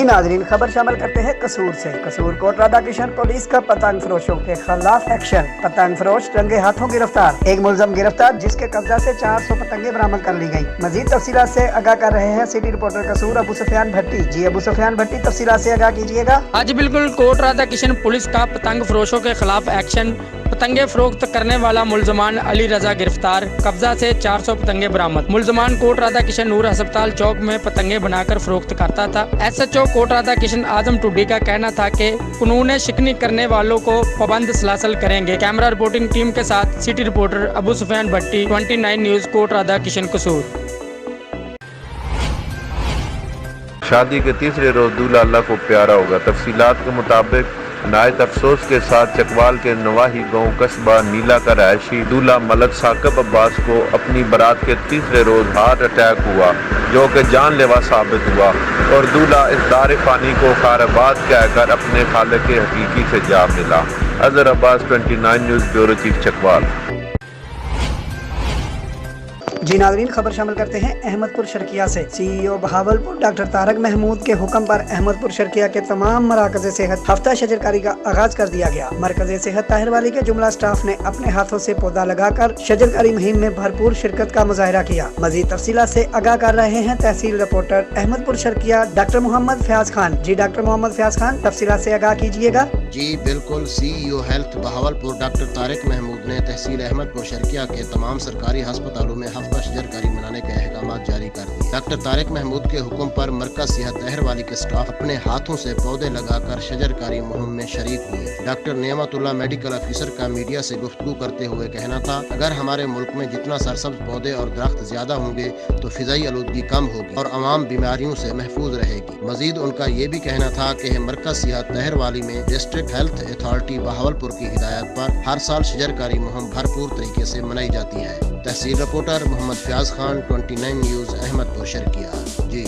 नाजरीन, खबर शामिल करते हैं कसूर से। कसूर कोट राधा किशन पुलिस का पतंग फरोशों के खिलाफ एक्शन। पतंग फरोश रंगे हाथों गिरफ्तार। एक मुलजम गिरफ्तार जिसके कब्जा से 400 पतंगे बरामद कर ली गई। मजीद तफसीलात से आगाह कर रहे हैं सिटी रिपोर्टर कसूर अबू सुफियान भट्टी। जी अबू सुफियान भट्टी, तफसीलात से आगाह कीजिएगा। आज बिल्कुल कोट राधा किशन पुलिस का पतंग फरोशों के खिलाफ एक्शन। पतंगे फरोख्त करने वाला मुलजमान अली रजा गिरफ्तार। कब्जा से 400 पतंगे बरामद। मुलजमान कोट राधा किशन नूर अस्पताल चौक में पतंगे बनाकर फरोख्त करता था। SHO कोट राधा किशन आजम टुड्डी का कहना था कि कानून शिकनी करने वालों को पाबंद सलासल करेंगे। कैमरा रिपोर्टिंग टीम के साथ सिटी रिपोर्टर अबू सुफियान भट्टी, 29 न्यूज़, कोट राधा किशन कसूर। शादी के तीसरे रोज दूल्हा अल्लाह को प्यारा होगा। तफसीलात के मुताबिक नायत अफसोस के साथ चकवाल के नवाही गांव कस्बा नीला का रहायशी दूल्हा मलक साकिब अब्बास को अपनी बारात के तीसरे रोज हार्ट अटैक हुआ, जो कि जानलेवा साबित हुआ और दूल्हा इस दार फानी को खारबाद कहकर अपने खालिक के हकीकी से जा मिला। Azhar Abbas, 29 news, bureau chief, Chakwal. जी नाजरीन, खबर शामिल करते हैं अहमदपुर शर्किया से। CEO बहावलपुर डॉक्टर तारक महमूद के हुक्म पर अहमदपुर शर्किया के तमाम मराकज़ सेहत हफ्ता शजरकारी का आगाज कर दिया गया। मरकज़ सेहत ताहिरवाली के जुमला स्टाफ ने अपने हाथों से पौधा लगाकर शजरकारी मुहिम में भरपूर शिरकत का मुजाहिरा किया। मजीद तफसीलात से आगाह कर रहे हैं तहसील रिपोर्टर अहमदपुर शर्किया डॉक्टर मोहम्मद फयाज खान। जी डॉक्टर मोहम्मद फयाज खान, तफसीलात से आगाह कीजिएगा। जी बिल्कुल, CEO health Bahawalpur doctor Tariq Mahmood ने तहसील अहमदपुर शर्किया के तमाम सरकारी अस्पतालों में हफ्ता शजरकारी मनाने के अहकाम जारी कर दिए। डॉक्टर तारक महमूद के हुक्म पर मरकज सेहत ताहिरवाली के स्टाफ अपने हाथों से पौधे लगाकर शजरकारी मुहिम में शरीक हुए। डॉक्टर नेमतुल्लाह मेडिकल ऑफिसर का मीडिया से गुफ्तगू करते हुए कहना था, अगर हमारे मुल्क में जितना सरसब्ज पौधे और दरख्त ज्यादा होंगे तो फिजाई आलूदगी कम होगी और अवाम बीमारियों से महफूज रहेगी। मजीद उनका ये भी कहना था कि मरकज सेहत ताहिरवाली में डिस्ट्रिक्ट हेल्थ अथॉरिटी बहावलपुर की हिदायत पर हर साल शजरकारी मुहिम भरपूर तरीके से मनाई जाती है। तहसील रिपोर्टर मोहम्मद फयाज खान, 29 न्यूज़, अहमदपुर शर्किया। जी।